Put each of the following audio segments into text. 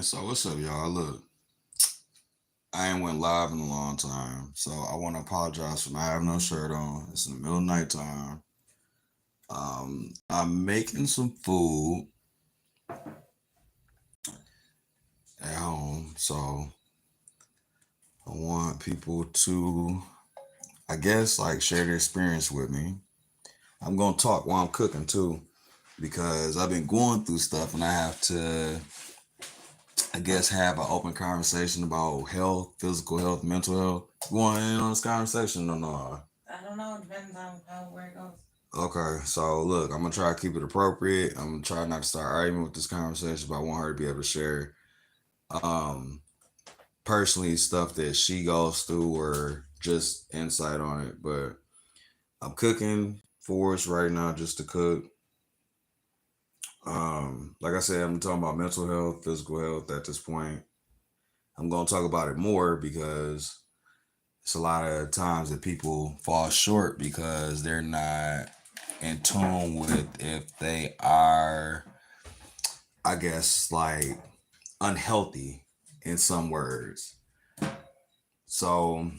So what's up, y'all? Look, I ain't went live in a long time, so I want to apologize for not having no shirt on. It's in the middle of nighttime. I'm making some food at home, so I want people to, I guess, like share their experience with me. I'm gonna talk while I'm cooking too, because I've been going through stuff, and I have to, I guess, have an open conversation about health, physical health, mental health. Going in on this conversation or no? I don't know. It depends on how where it goes. Okay, so look, I'm gonna try to keep it appropriate. I'm gonna try not to start arguing with this conversation, but I want her to be able to share, um, personally stuff that she goes through or just insight on it. But I'm cooking for us right now just to cook. Like I said, I'm talking about mental health, physical health at this point. I'm gonna talk about it more because it's a lot of times that people fall short because they're not in tune with if they are, I guess, like unhealthy in some words. So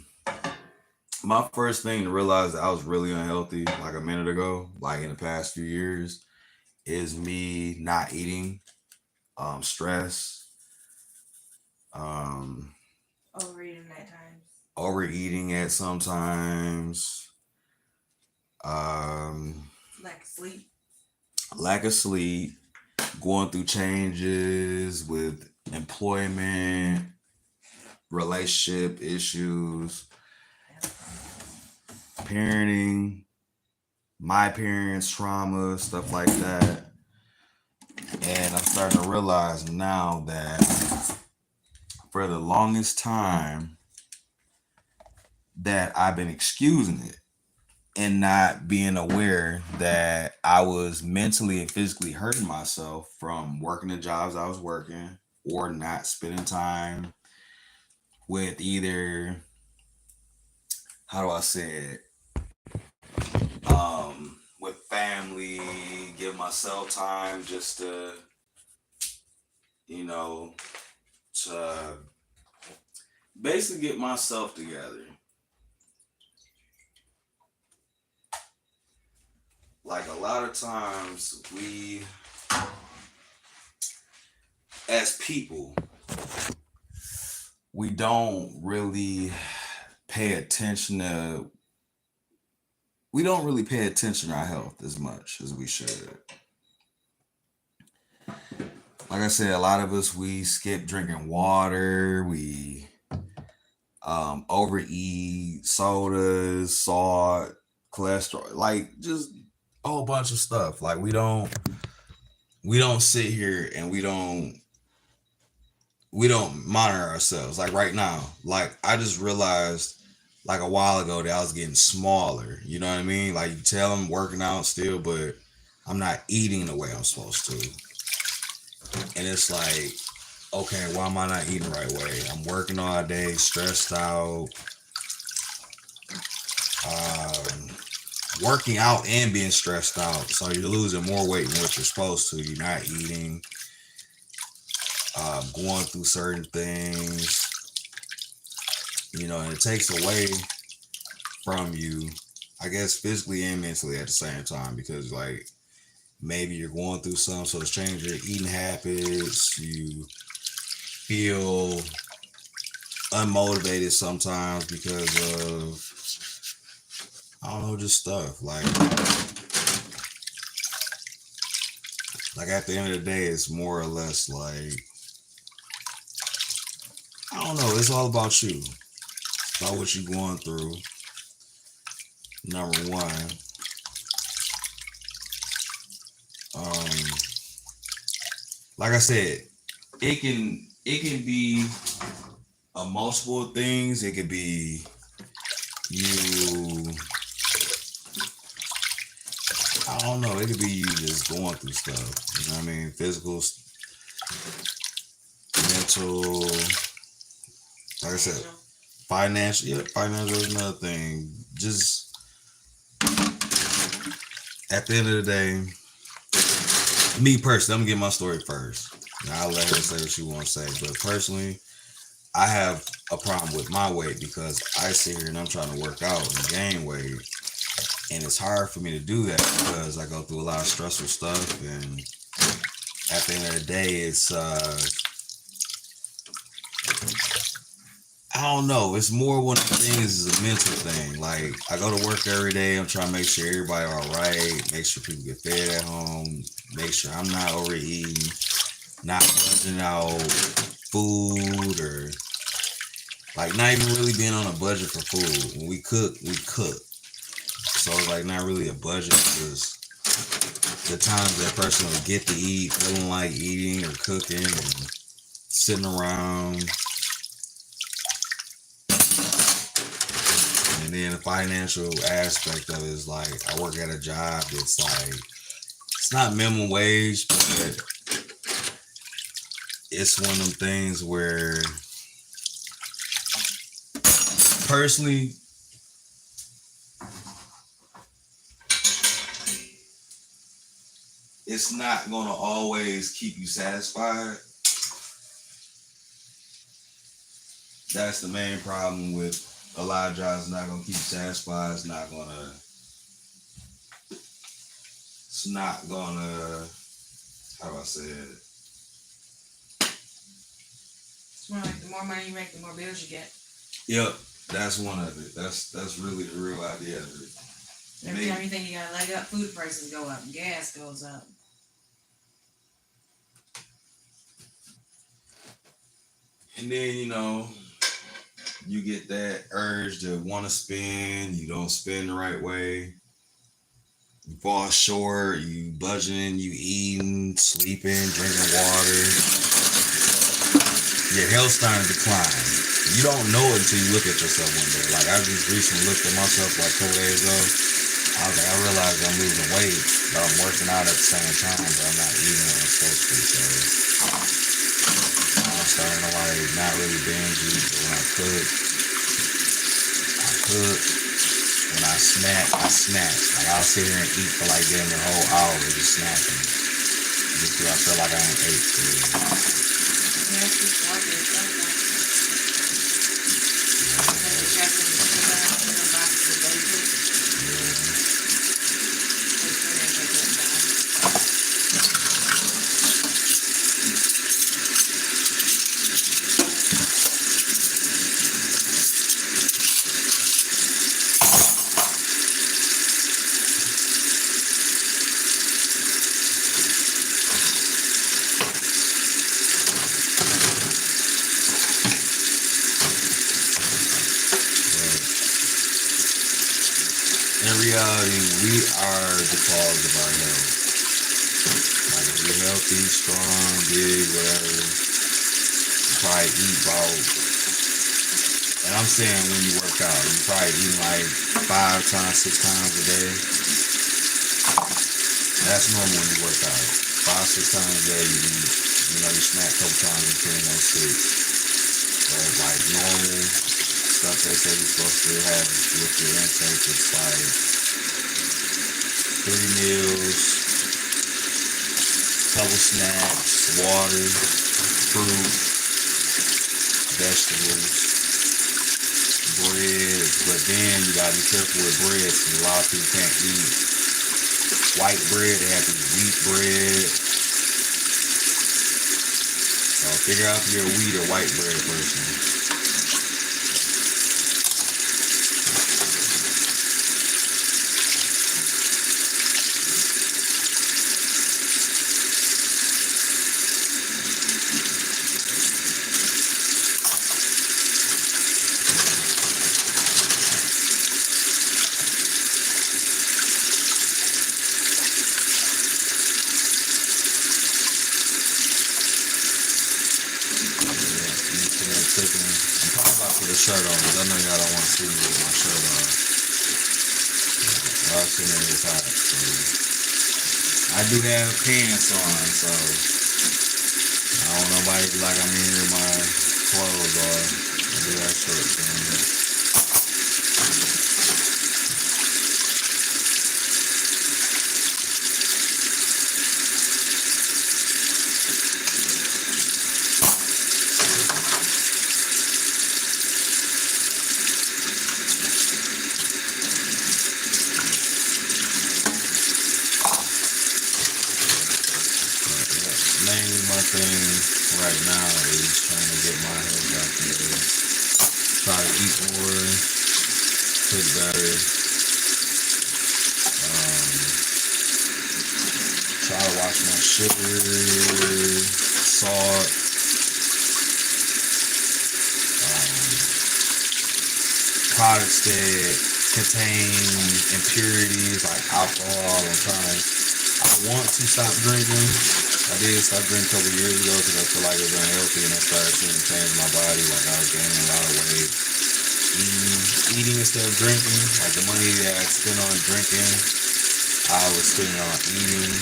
my first thing to realize that I was really unhealthy like a minute ago, like in the past few years, is me not eating, stress, um, Overeating at times. overeating at sometimes, um, Lack of sleep. lack of sleep, going through changes with employment, relationship issues, parenting, my parents' trauma, stuff like that. And I'm starting to realize now that for the longest time that I've been excusing it and not being aware that I was mentally and physically hurting myself from working the jobs I was working or not spending time with either, how do I say it, with family, give myself time just to, you know, to basically get myself together. Like a lot of times we, as people, we don't really pay attention to, we don't really pay attention to our health as much as we should. Like I said, a lot of us, we skip drinking water, we overeat sodas, salt, cholesterol, like just a whole bunch of stuff. Like we don't sit here and we don't monitor ourselves. Like right now, like I just realized like a while ago that I was getting smaller. You know what I mean? Like you tell I'm working out still, but I'm not eating the way I'm supposed to. And it's like, okay, why am I not eating the right way? I'm working all day, stressed out, um, working out and being stressed out. So you're losing more weight than what you're supposed to. You're not eating, going through certain things, and it takes away from you, I guess, physically and mentally at the same time because, like, maybe you're going through something, so it's changed your eating habits. You feel unmotivated sometimes because of, I don't know, just stuff like at the end of the day, it's more or less like, I don't know. It's all about you, about what you're going through. Number one, um, like I said, it can be a multiple things. It could be you. I don't know. It could be you just going through stuff. You know what I mean? Physical, mental. Like I said, Financial. financial. Yeah, financial is another thing. Just at the end of the day, me personally, I'm gonna get my story first. I'll let her say what she wants to say. But personally, I have a problem with my weight because I sit here and I'm trying to work out and gain weight. And it's hard for me to do that because I go through a lot of stressful stuff. And at the end of the day, it's, I don't know. It's more one of the things is a mental thing. Like I go to work every day. I'm trying to make sure everybody all right. Make sure people get fed at home. Make sure I'm not overeating. Not budgeting out food or like not even really being on a budget for food. When we cook, we cook. So it's like not really a budget because the times that person will get to eat, feeling like eating or cooking and sitting around. And then the financial aspect of it is like I work at a job that's like it's not minimum wage, but it's one of them things where personally it's not gonna always keep you satisfied. That's the main problem with a lot of jobs. It's not gonna keep you satisfied. It's not gonna. How do I say it? It's more like the more money you make, the more bills you get. Yep, that's one of it. That's really the real idea of it. Every time you think you got a leg up, food prices go up, gas goes up. And then you get that urge to want to spend. You don't spend the right way. You fall short. You budgeting. You eating, sleeping, drinking water. Your health starting to decline. You don't know it until you look at yourself one day. Like I just recently looked at myself like a couple days ago. I was like, I realized I'm losing weight, but I'm working out at the same time, but I'm not eating what I'm supposed to. So I'm starting to like not really binge eat, but when I cook. When I snack, I snack. Like I'll sit here and eat for like damn the whole hour just snacking. Just because I feel like I ain't ate today. Yeah, it's just healthy. It's healthy. In reality, we are the cause of our health. Like if you're healthy, strong, big, whatever, you probably eat about, and I'm saying when you work out, you probably eat like 5 times, 6 times a day. That's normal when you work out. 5, 6 times a day, you eat, you snack a couple times between those 6. But like normal stuff they say you're supposed to have with your intake, it's like 3 meals, couple snacks, water, fruit, vegetables, bread. But then you gotta be careful with bread because a lot of people can't eat white bread. They have to eat wheat bread. So figure out if you're a wheat or white bread person. I'm probably about to put a shirt on because I know y'all don't want to see me with my shirt on. Y'all sitting there is hot. So I do have pants on, so I don't want nobody to be like I'm in here with my clothes on. I do have shorts on. now is trying to get my health back together. Try to eat more, cook better. Try to watch my sugar, salt, products that contain impurities like alcohol. I want to stop drinking. I did stop drinking a couple years ago because I feel like it was unhealthy, and I started seeing it change my body. Like I was gaining a lot of weight. Eating instead of drinking. Like the money that I spent on drinking, I was spending on eating.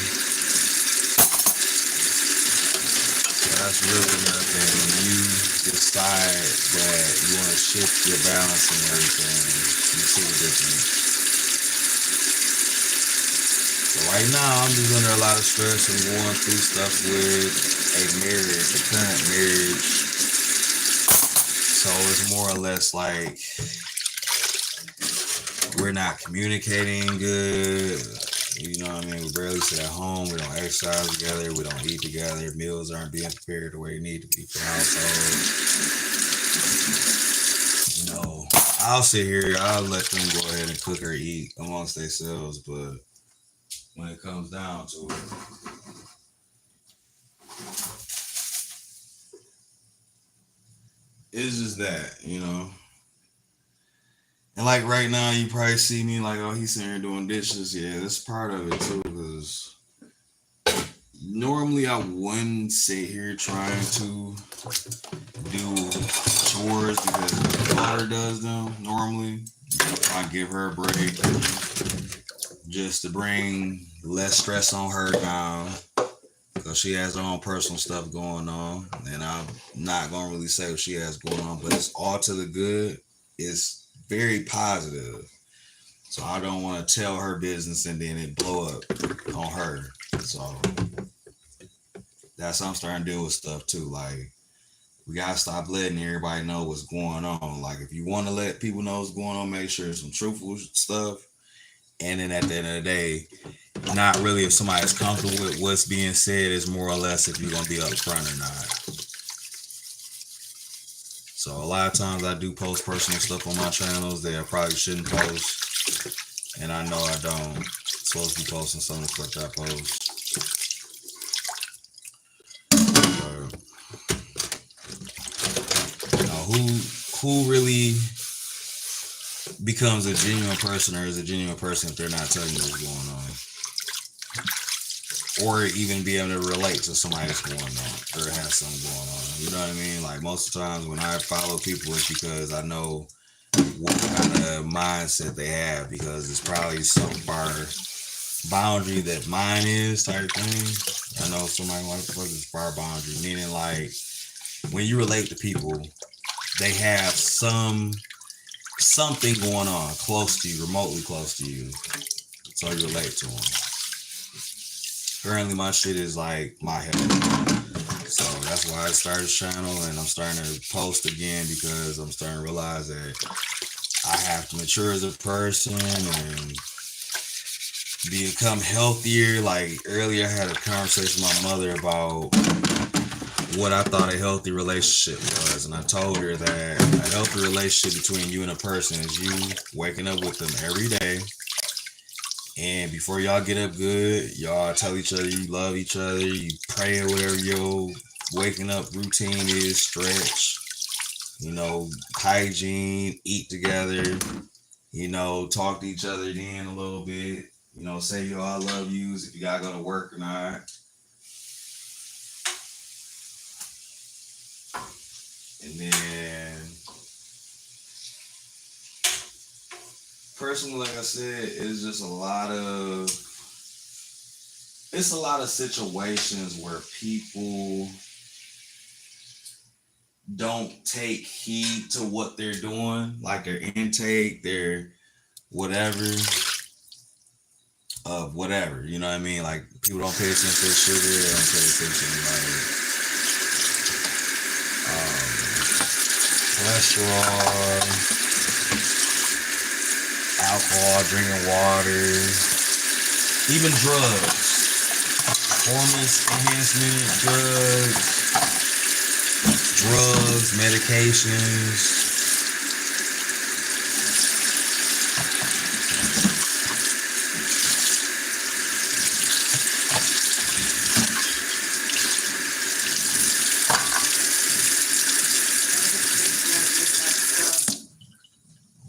So that's really another thing. When you decide that you want to shift your balance and everything, you see the difference. So right now, I'm just under a lot of stress and going through stuff with a current marriage. So it's more or less like we're not communicating good. You know what I mean? We barely sit at home. We don't exercise together. We don't eat together. Meals aren't being prepared the way they need to be for the household. You know, I'll sit here. I'll let them go ahead and cook or eat amongst themselves. But when it comes down to it, it's just that, you know. And like right now, you probably see me like, oh, he's sitting here doing dishes. Yeah, that's part of it too. Because normally I wouldn't sit here trying to do chores because my daughter does them normally. I give her a break just to bring less stress on her down because she has her own personal stuff going on. And I'm not going to really say what she has going on, but it's all to the good. It's very positive. So I don't want to tell her business and then it blow up on her. So that's what I'm starting to do with stuff too. Like we gotta stop letting everybody know what's going on. Like if you want to let people know what's going on, make sure it's some truthful stuff. And then at the end of the day, not really if somebody's comfortable with what's being said, it's more or less if you're gonna be upfront or not. So a lot of times I do post personal stuff on my channels that I probably shouldn't post. And I know I don't. I'm supposed to be posting some of the stuff that I post. But, you know, who really becomes a genuine person or is a genuine person if they're not telling you what's going on? Or even be able to relate to somebody that's going on or has something going on. You know what I mean? Like most of the times when I follow people, it's because I know what kind of mindset they have because it's probably some far boundary that mine is type of thing. I know somebody like the fuck is far boundary, meaning like when you relate to people, they have something going on close to you, remotely close to you. So you relate to them. Currently, my shit is like my health. So that's why I started this channel and I'm starting to post again because I'm starting to realize that I have to mature as a person and become healthier. Like earlier, I had a conversation with my mother about what I thought a healthy relationship was. And I told her that a healthy relationship between you and a person is you waking up with them every day. And before y'all get up good, y'all tell each other you love each other. You pray or whatever your waking up routine is, stretch, you know, hygiene, eat together, you know, talk to each other then a little bit, you know, say yo, I love yous if you gotta go to work or not. And then personally, like I said, it's just a lot of situations where people don't take heed to what they're doing, like their intake, their whatever of whatever, you know what I mean? Like people don't pay attention to their sugar, they don't pay attention to cholesterol, alcohol, drinking water, even drugs, performance enhancement drugs, drugs, medications.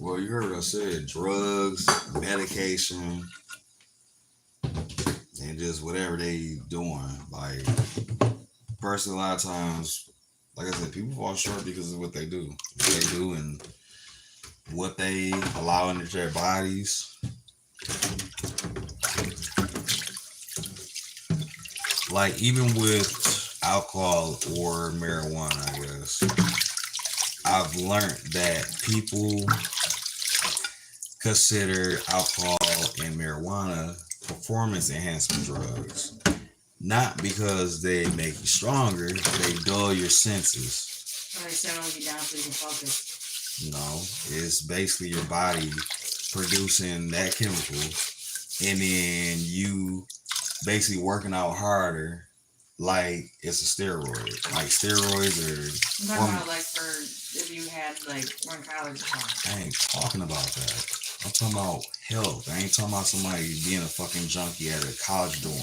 Well, you heard what I said, drugs, medication, and just whatever they doing. Like, personally, a lot of times, like I said, people fall short because of what they do. What they do and what they allow into their bodies. Like, even with alcohol or marijuana, I guess, I've learned that people consider alcohol and marijuana performance enhancement drugs. Not because they make you stronger, they dull your senses. So they settle you down so you can focus. You know, it's basically your body producing that chemical, and then you basically working out harder like it's a steroid. Like steroids I'm talking about like for if you had like one college time. I ain't talking about that. I'm talking about health. I ain't talking about somebody being a fucking junkie at a college dorm.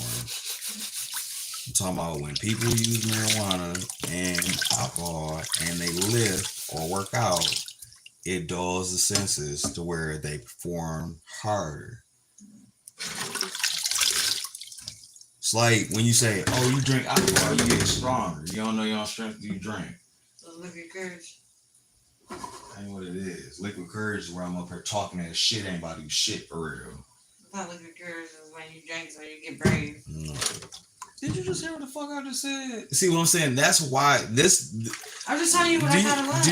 I'm talking about when people use marijuana and alcohol and they lift or work out, it dulls the senses to where they perform harder. It's like when you say, "Oh, you drink alcohol, you get stronger." You don't know your own strength, you drink. So liquid courage. That ain't what it is. Liquid courage is where I'm up here talking that shit ain't about to do shit for real. I thought liquid courage is when you drink so you get brave. No. Did you just hear what the fuck I just said? See what I'm saying? That's why this. I'm just telling you what I thought it was.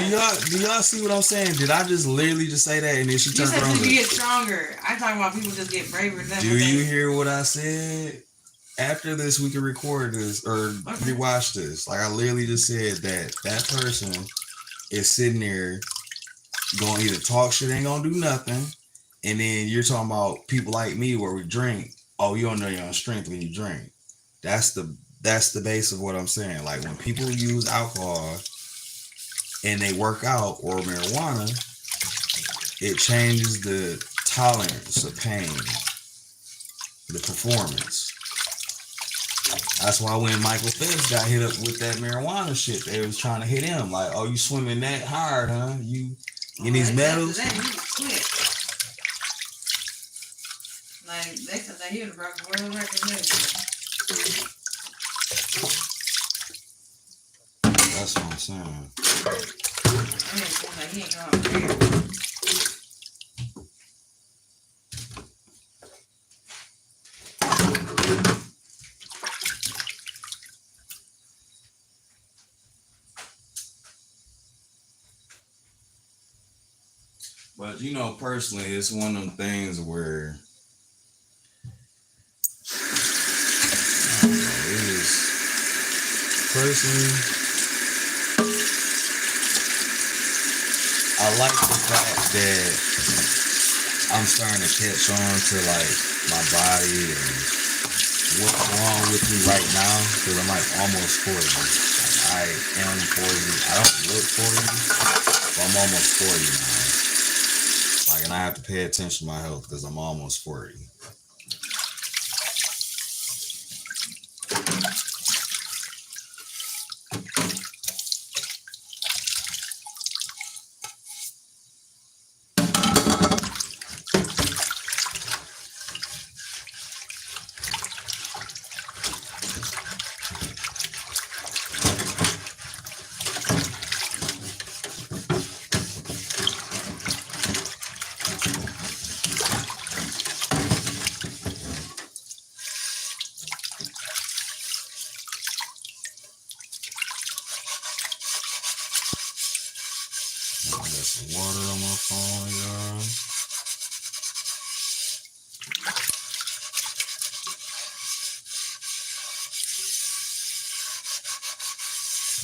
Do y'all see what I'm saying? Did I just literally just say that and then she turned around? You said you get stronger. I'm talking about people just get braver. Do you hear what I said? After this, we can record this or rewatch this. Like I literally just said that person is sitting there going to either talk shit, ain't gonna do nothing, and then you're talking about people like me where we drink. Oh, you don't know your own strength when you drink. That's the base of what I'm saying. Like when people use alcohol and they work out or marijuana, it changes the tolerance of pain, the performance. That's why when Michael Phelps got hit up with that marijuana shit, they was trying to hit him. Like, oh, you swimming that hard, huh? You in these medals? That, he was quick. Like, they said that he would have broken world record. That's what I'm saying. I mean, like, he ain't going up there. But you know, personally, it's one of them things where I don't know, it is personally, I like the fact that I'm starting to catch on to like my body and what's wrong with me right now because I'm like almost 40. Like, I am 40. I don't look 40, but I'm almost 40 now. Like, and I have to pay attention to my health because I'm almost 40. I got some water on my phone, y'all.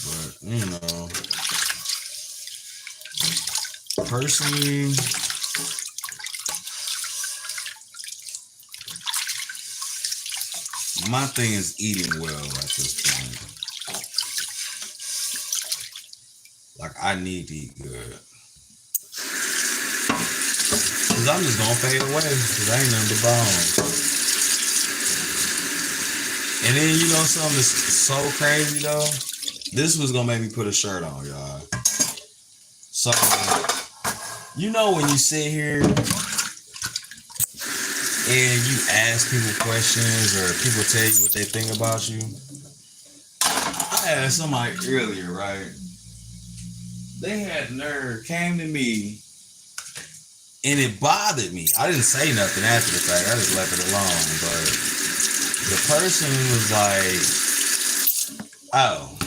But, you know, personally, my thing is eating well at this point. Like I need to eat good. Cause I'm just gonna fade away. Cause I ain't nothing but bone. And then you know something that's so crazy though? This was gonna make me put a shirt on, y'all. So you know when you sit here and you ask people questions or people tell you what they think about you. I asked somebody earlier, right? They had nerve, came to me, and it bothered me. I didn't say nothing after the fact. I just left it alone. But the person was like, "Oh,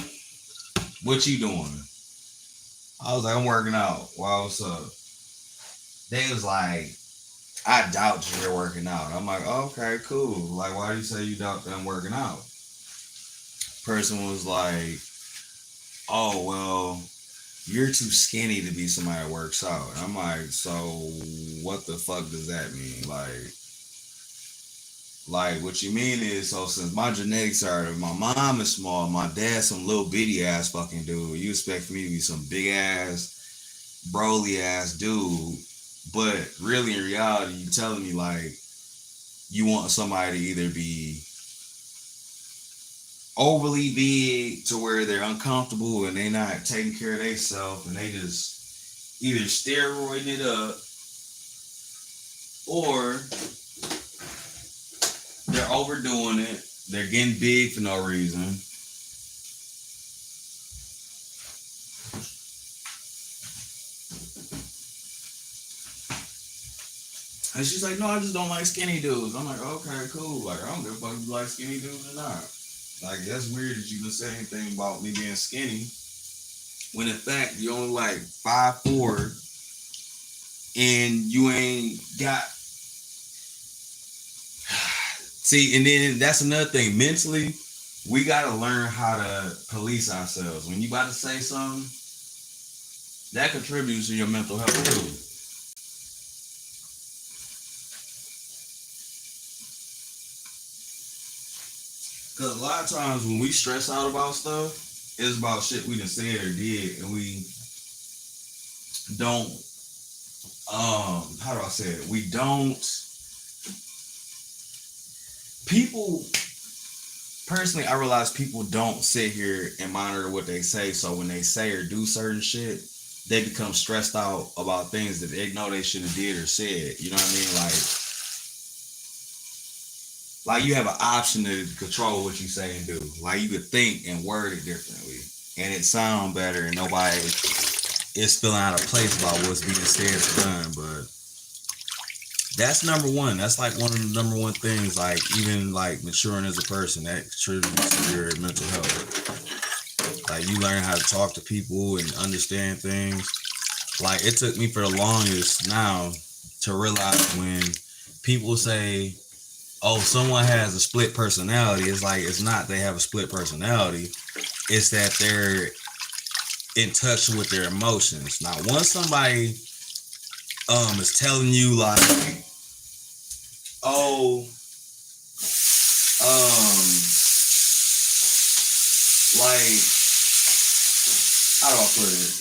what you doing?" I was like, "I'm working out." Wow, what's up? They was like, "I doubt you're working out." I'm like, "Okay, cool. Like, why do you say you doubt that I'm working out?" Person was like, "Oh, well, you're too skinny to be somebody that works out." And I'm like, "So what the fuck does that mean?" Like what you mean is, so since my genetics are, my mom is small, my dad's some little bitty ass fucking dude. You expect me to be some big ass, broly ass dude, but really in reality, you telling me like you want somebody to either be overly big to where they're uncomfortable and they not taking care of themselves and they just either steroiding it up or they're overdoing it. They're getting big for no reason. And she's like, "No, I just don't like skinny dudes." I'm like, "Okay, cool. Like, I don't give a fuck if you like skinny dudes or not." Like, that's weird that you didn't say anything about me being skinny. When in fact, you only like 5'4" and you ain't got. See, and then that's another thing. Mentally, we got to learn how to police ourselves. When you about to say something, that contributes to your mental health too. Because a lot of times when we stress out about stuff, it's about shit we done said or did, and we don't. How do I say it? We don't. People, personally, I realize people don't sit here and monitor what they say. So when they say or do certain shit, they become stressed out about things that they know they should have did or said. You know what I mean? Like you have an option to control what you say and do. Like you could think and word it differently, and it sound better, and nobody is feeling out of place about what's being said or done. But that's number one. That's like one of the number one things. Like even like maturing as a person, that contributes to your mental health. Like you learn how to talk to people and understand things. Like it took me for the longest now to realize when people say, "Oh, someone has a split personality," it's like it's not they have a split personality. It's that they're in touch with their emotions. Now, once somebody is telling you like, "Oh, um, like how do I put it?"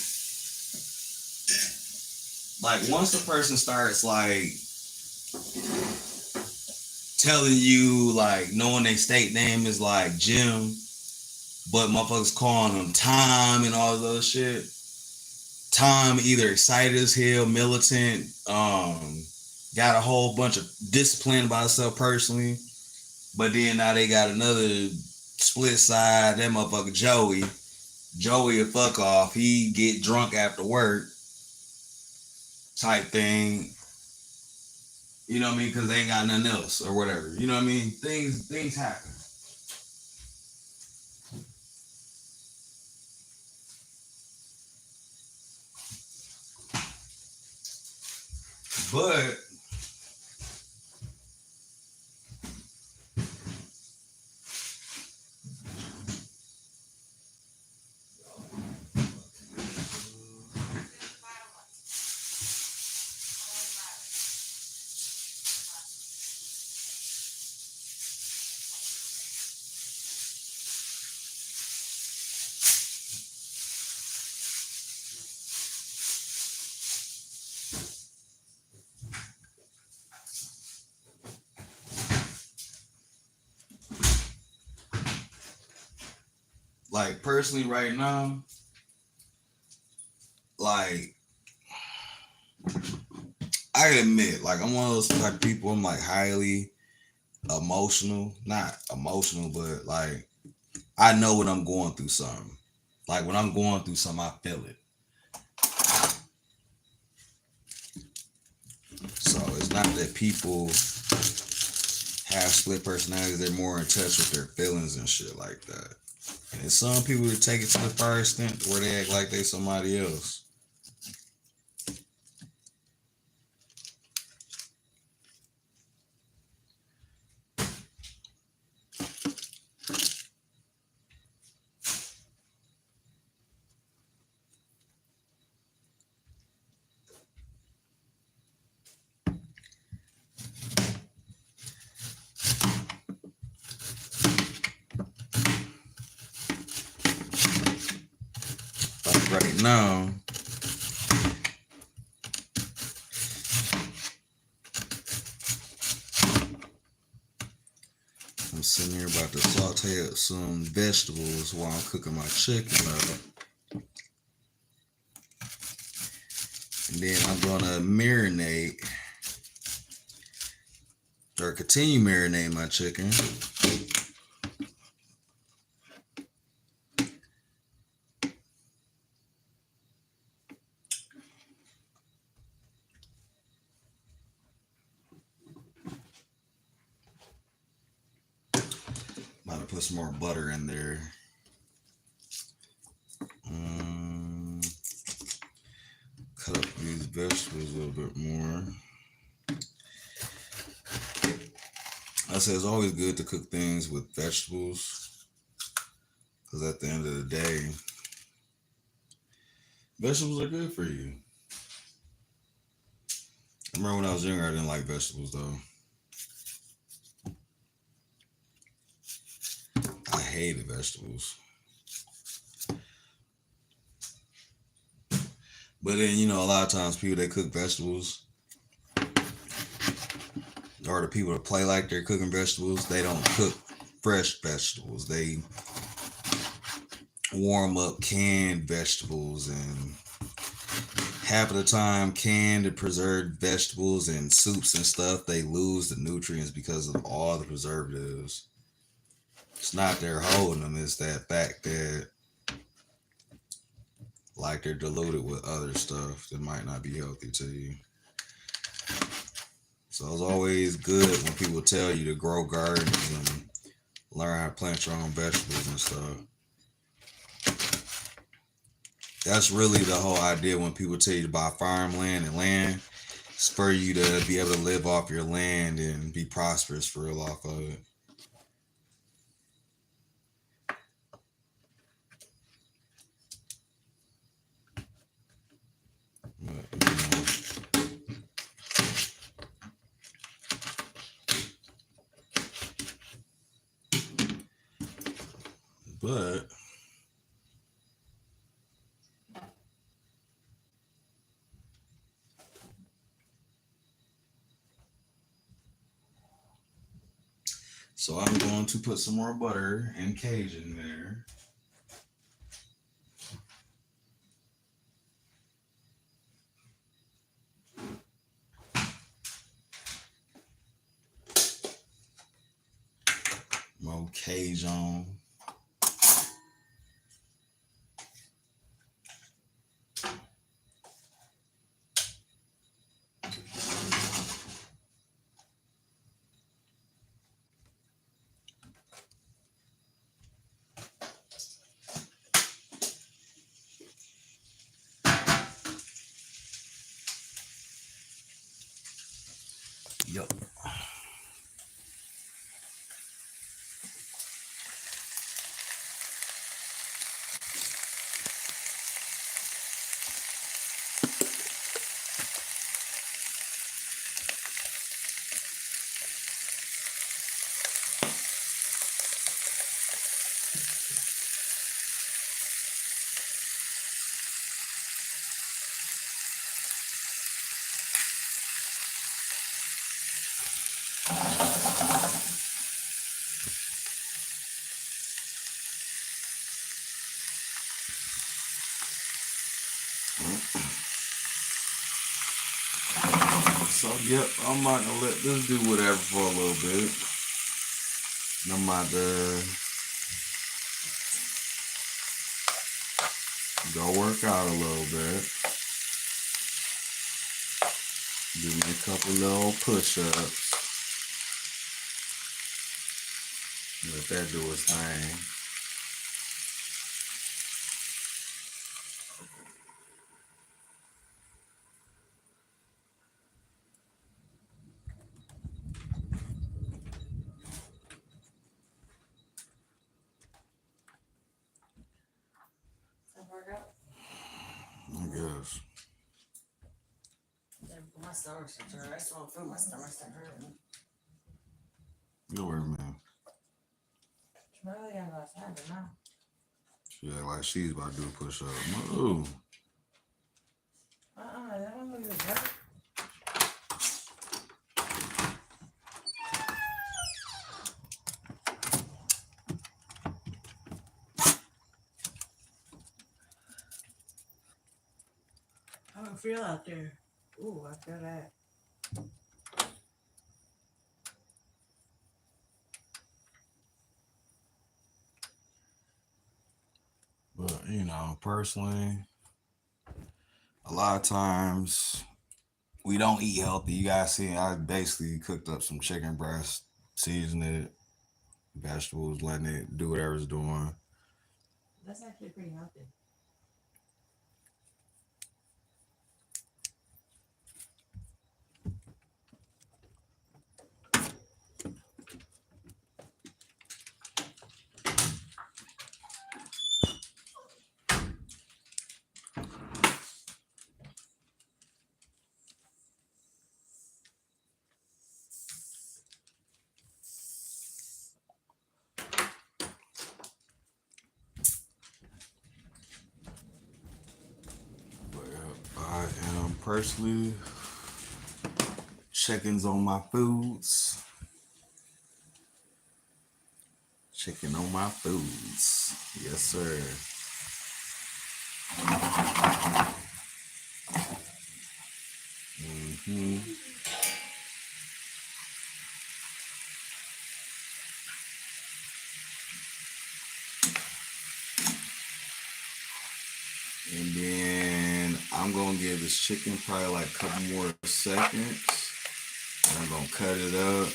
Like once a person starts like telling you like knowing their state name is like Jim, but motherfuckers calling them Tom and all this other shit. Tom either excited as hell, militant, got a whole bunch of discipline about himself personally, but then now they got another split side. That motherfucker Joey. Joey a fuck off. He get drunk after work type thing. You know what I mean? Because they ain't got nothing else or whatever. You know what I mean? Things happen. But like personally right now, like I admit, like I'm one of those type of people. I'm like highly emotional, not emotional, but like I know when I'm going through something. Like when I'm going through something, I feel it. So it's not that people have split personalities; they're more in touch with their feelings and shit like that. And some people that take it to the far extent where they act like they somebody else. Like right now, I'm sitting here about to saute up some vegetables while I'm cooking my chicken up. And then I'm gonna marinate or continue marinating my chicken. About to put some more butter in there. Um, Cut up these vegetables a little bit more. I say it's always good to cook things with vegetables because at the end of the day, vegetables are good for you. I remember when I was younger, I didn't like vegetables though. I hated vegetables. But then, a lot of times people that cook vegetables or the people that play like they're cooking vegetables, they don't cook fresh vegetables. They warm up canned vegetables, and half of the time canned and preserved vegetables and soups and stuff, they lose the nutrients because of all the preservatives. It's not they're holding them, it's that fact that like they're diluted with other stuff that might not be healthy to you. So it's always good when people tell you to grow gardens and learn how to plant your own vegetables and stuff. That's really the whole idea when people tell you to buy farmland and land. It's for you to be able to live off your land and be prosperous for real off of it. But so I'm going to put some more butter and Cajun there. More Cajun. Yup. So yep, I'm not gonna let this do whatever for a little bit. And I'm about to go work out a little bit. Do me a couple little push-ups. Let that do its thing. That work out? I guess. My stomach's hurting. I saw food. My stomach's hurting. Go work, man. Tomorrow I gotta go outside, but now. She act like she's about to do a push-up. Ooh. That one looks good. How do it feel out there? Ooh, I feel that. But, personally, a lot of times we don't eat healthy. You guys see, I basically cooked up some chicken breast, seasoned it, vegetables, letting it do whatever it's doing. That's actually pretty healthy. But yeah, I am personally checkings on my foods. Checking on my foods. Yes, sir. Mm-hmm. And then I'm gonna give this chicken probably like a couple more seconds. And I'm gonna cut it up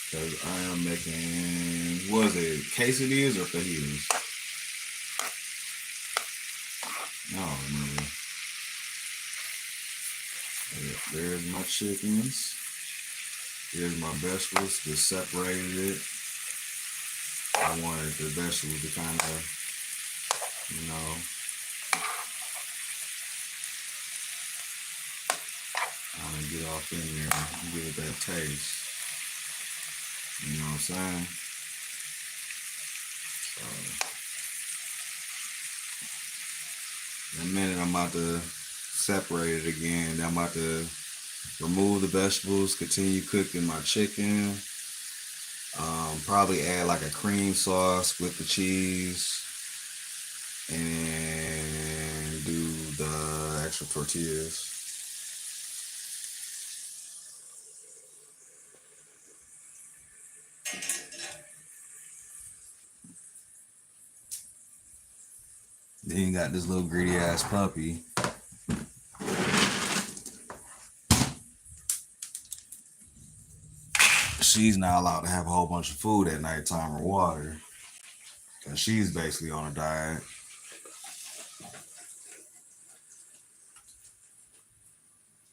because I am making, what is it, quesadillas or fajitas? I don't remember. There's my chickens. Here's my vegetables. Just separated it. I wanted the vegetables to kind of, get off in there and give it that taste. You know what I'm saying? So, in a minute, I'm about to separate it again. Then I'm about to remove the vegetables, continue cooking my chicken. Probably add like a cream sauce with the cheese and do the extra tortillas. Then you got this little greedy ass puppy. She's not allowed to have a whole bunch of food at nighttime or water. Cause she's basically on a diet.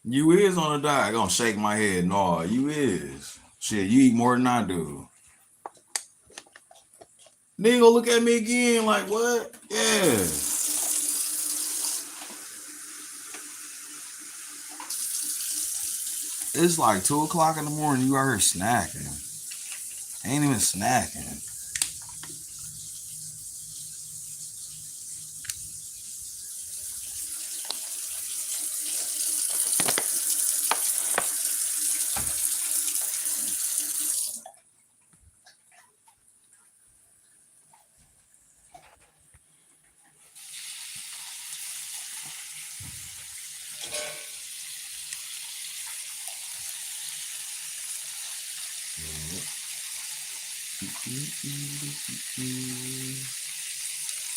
You is on a diet. Gonna shake my head. No, you is. Shit, you eat more than I do. Then gonna look at me again like, what? Yeah. It's like 2 o'clock in the morning. You out here snacking. Ain't even snacking.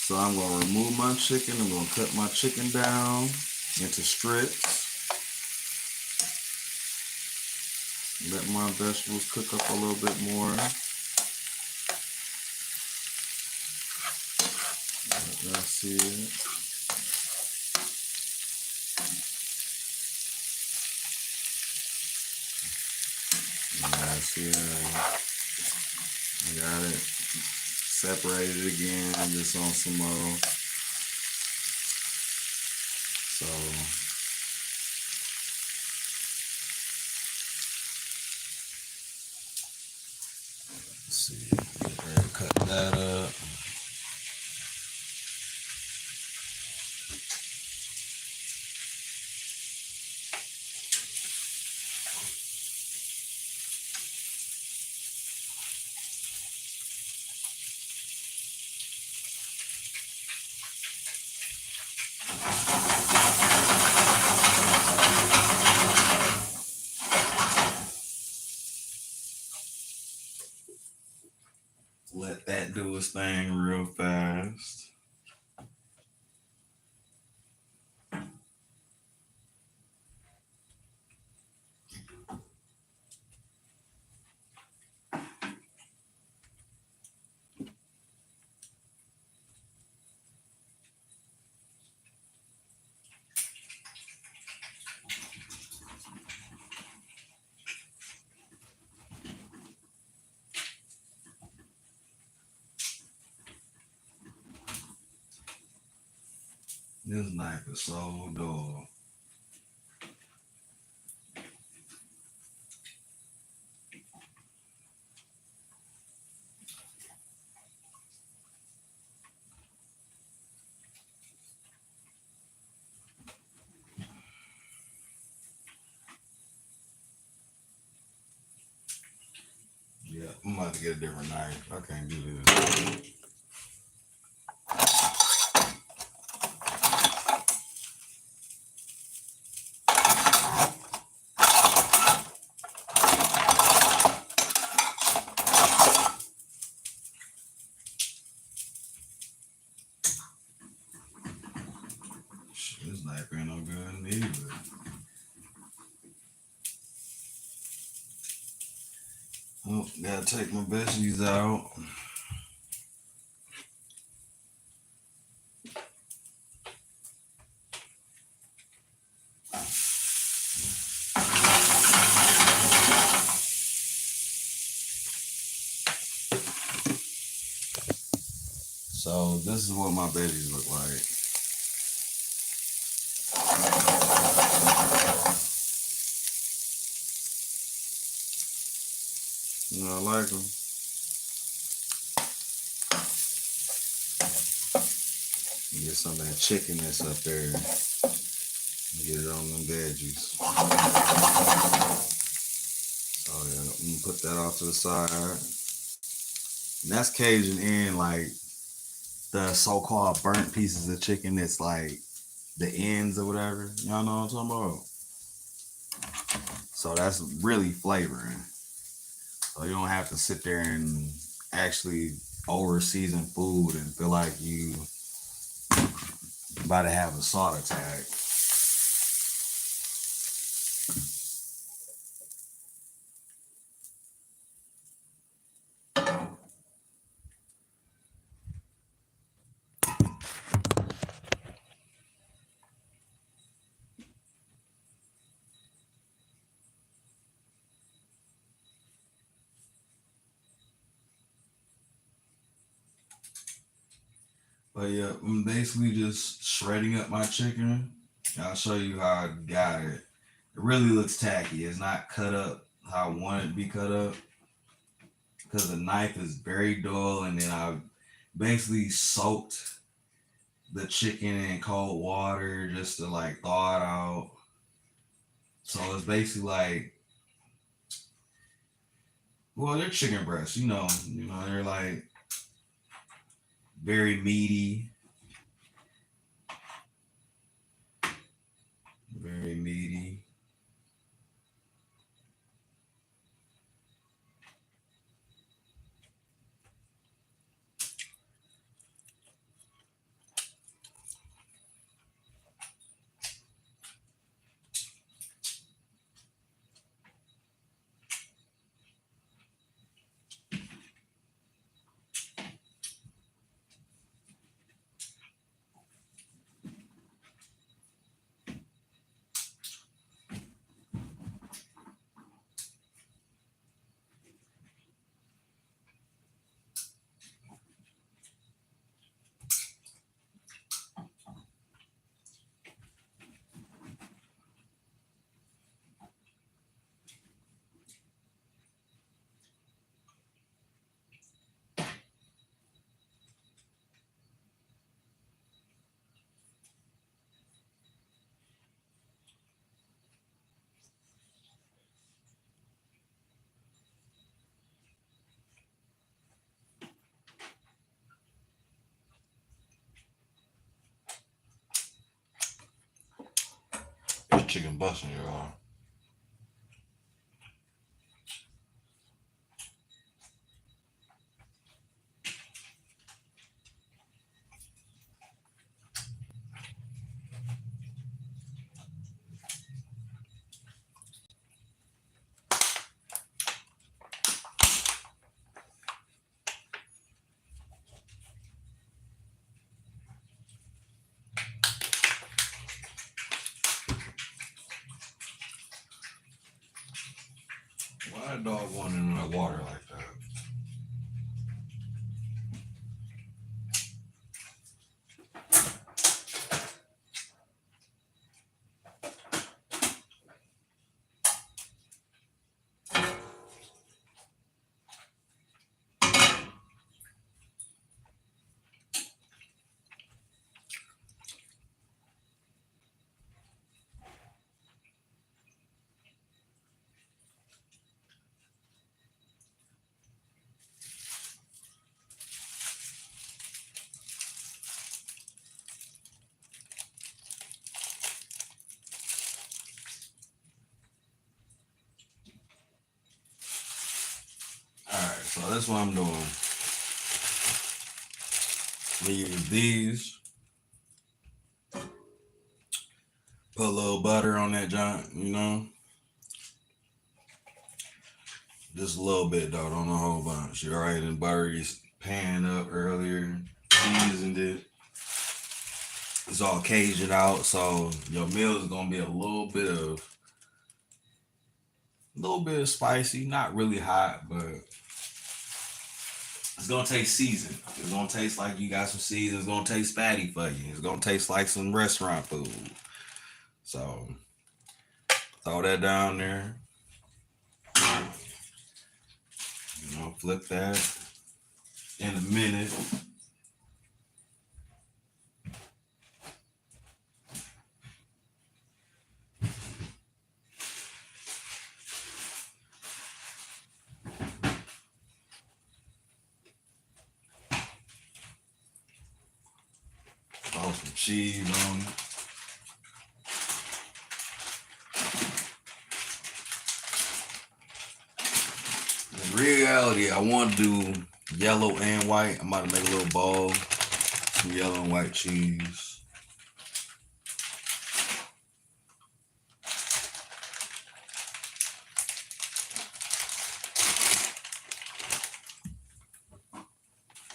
So I'm gonna remove my chicken. I'm gonna cut my chicken down into strips. Let my vegetables cook up a little bit more. Y'all see it. Yeah, see it. I got it separated again, just on some more. So let's see, get ready to cut that up. Let that do its thing real fast. This knife is so dull. Yeah, I'm about to get a different knife. I can't do this. This knife ain't no good neither. Oh, gotta take my veggies out. So this is what my veggies look like. You know, I like them. Get some of that chicken that's up there. Get it on them veggies. So yeah, I'm gonna put that off to the side. And that's Cajun in like the so-called burnt pieces of chicken that's like the ends or whatever. Y'all know what I'm talking about? So that's really flavoring. So you don't have to sit there and actually over season food and feel like you about to have a salt attack. But yeah, I'm basically just shredding up my chicken. I'll show you how I got it. It really looks tacky. It's not cut up how I want it to be cut up because the knife is very dull, and then I basically soaked the chicken in cold water just to like thaw it out. So it's basically like, well, they're chicken breasts, they're like very meaty, very chicken busting, y'all. Why a dog going in that water like that? Alright, so that's what I'm doing. We use these. Put a little butter on that joint, you know. Just a little bit though, don't a whole bunch. You alright, and butter this pan up earlier, seasoned it. It's all Cajun out, so your meal is gonna be a little bit of spicy, not really hot, but it's gonna taste seasoned. It's gonna taste like you got some season. It's gonna taste fatty for you. It's gonna taste like some restaurant food. So throw that down there. You know, flip that in a minute. Throw some cheese on it. In reality, I want to do yellow and white. I'm about to make a little bowl, some yellow and white cheese.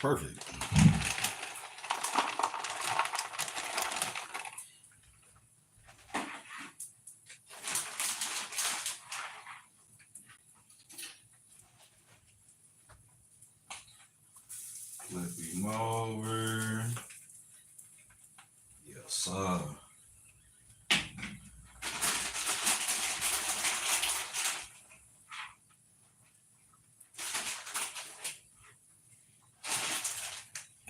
Perfect. Flip him over. Yes, sir.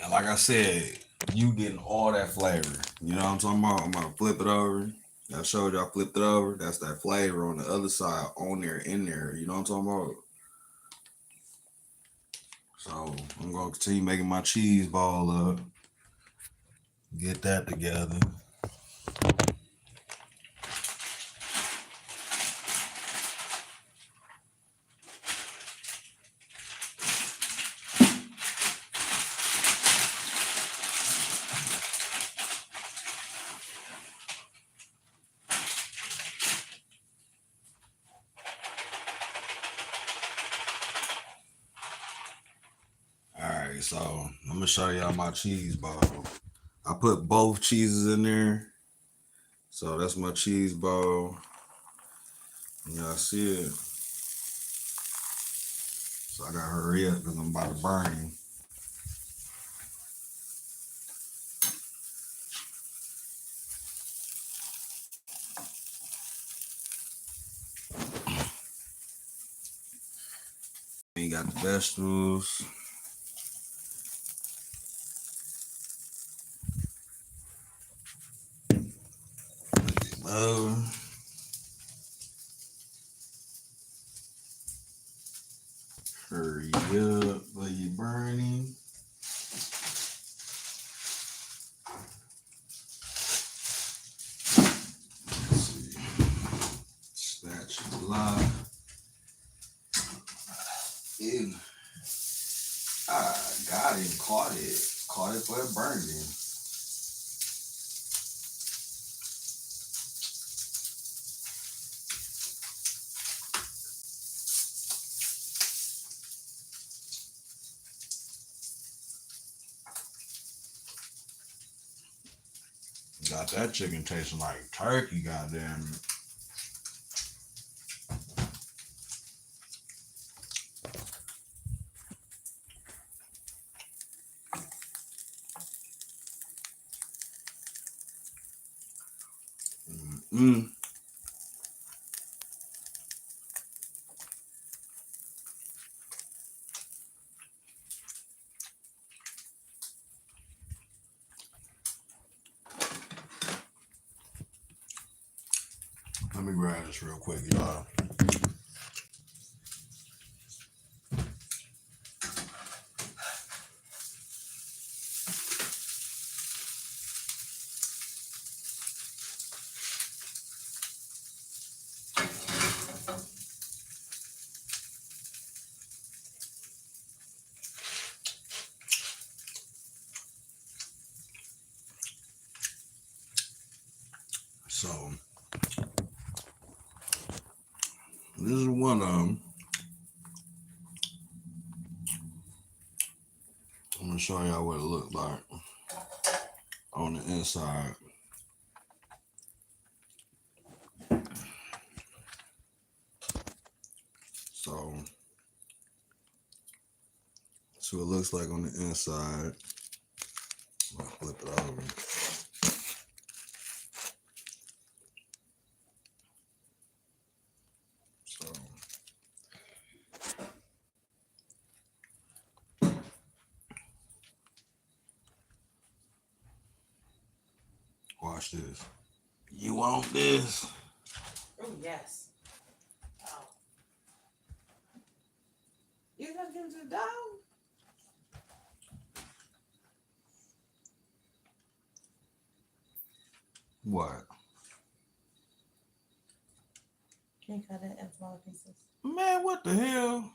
And like I said, you getting all that flavor. You know what I'm talking about? I'm gonna flip it over. I showed y'all flipped it over. That's that flavor on the other side, on there, in there. You know what I'm talking about? So I'm gonna continue making my cheese ball up. Get that together. Alright, so I'm gonna show y'all my cheese ball. I put both cheeses in there. So that's my cheese ball. Y'all see it. So I gotta hurry up because I'm about to burn him. You got the vegetables. Hurry up while you burning. Let's see. La. Ew. Got him. Caught it. Caught it for a burning. Got that chicken tasting like turkey, goddamn it. Mm. Let me grab this real quick, y'all. So, this is one of them. I'm gonna show y'all what it looked like on the inside. So, that's what it looks like on the inside. I'll flip it over. So, watch this. You want this? Oh, yes. Oh. You gotta give it to the dog? What? Can you cut it in smaller pieces? Man, what the hell?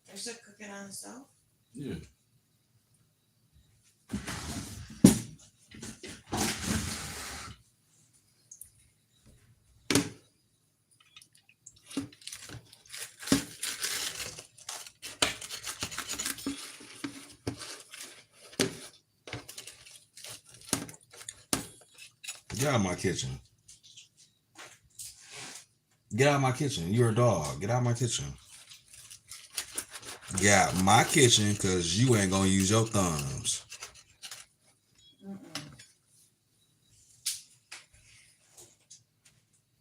They're still cooking on the stove? Yeah. Get out of my kitchen. Get out of my kitchen. You're a dog. Get out of my kitchen. Get out of my kitchen because you ain't gonna use your thumbs.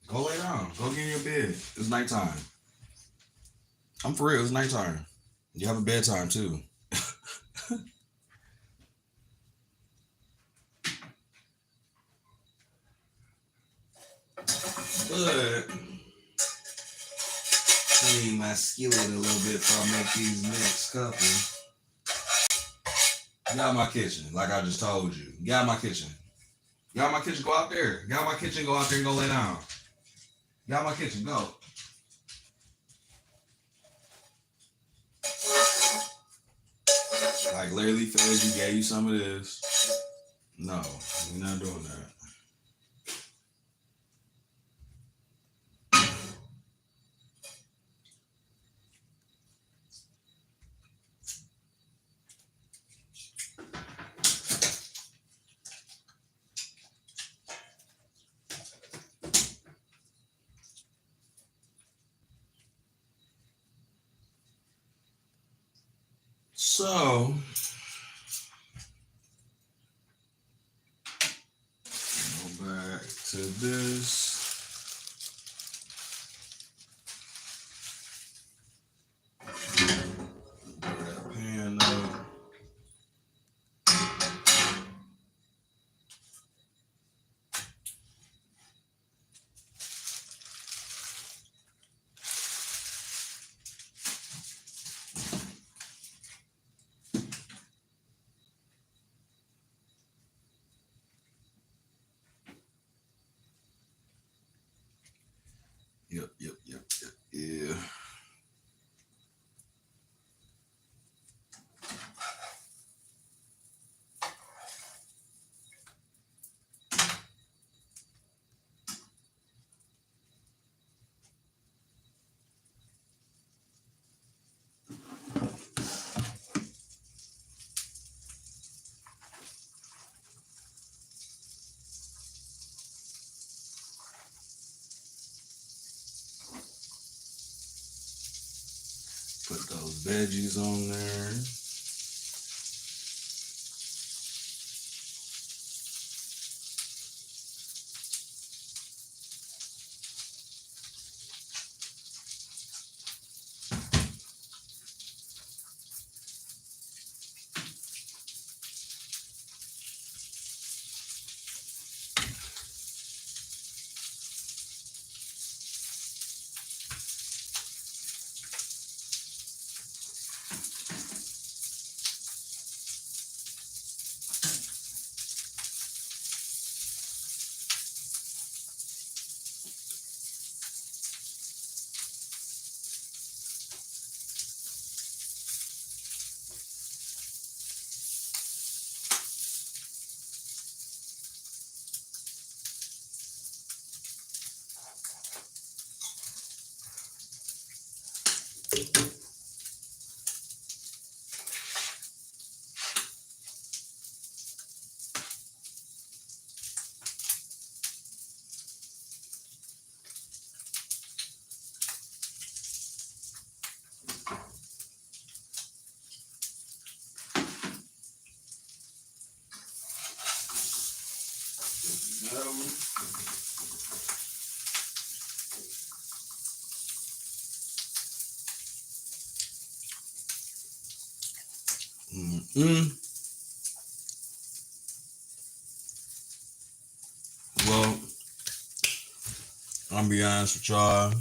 Go lay down. Go get in your bed. It's nighttime. I'm for real. It's nighttime. You have a bedtime too. But clean my skillet a little bit before I make these next couple. Get out of my kitchen, like I just told you. Get out of my kitchen. Get out of my kitchen. Go out there. Get out of my kitchen. Go out there and go lay down. Get out of my kitchen. Go. Like literally fed you, gave you some of this. No, we're not doing that. So, go back to this. Cover that pan up. veggies on there. Mm-mm. Well, I'm gonna be honest with y'all.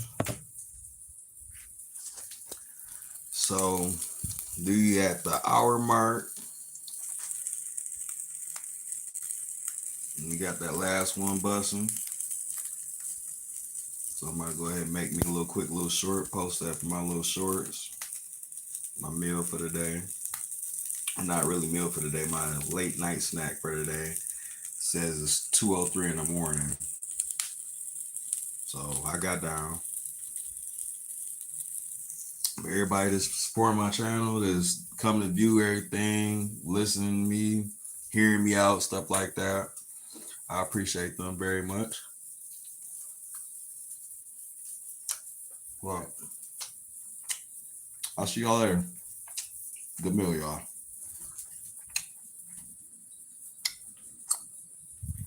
So, do you at the hour mark? And we got that last one busting. So I'm gonna go ahead and make me a little quick little short. Post that for my little shorts. My meal for the day. Not really meal for the day. My late night snack for the day. Says it's 2:03 in the morning. So I got down. Everybody that's supporting my channel, that's coming to view everything, listening to me, hearing me out, stuff like that. I appreciate them very much. Well, I'll see y'all later. Good meal, y'all.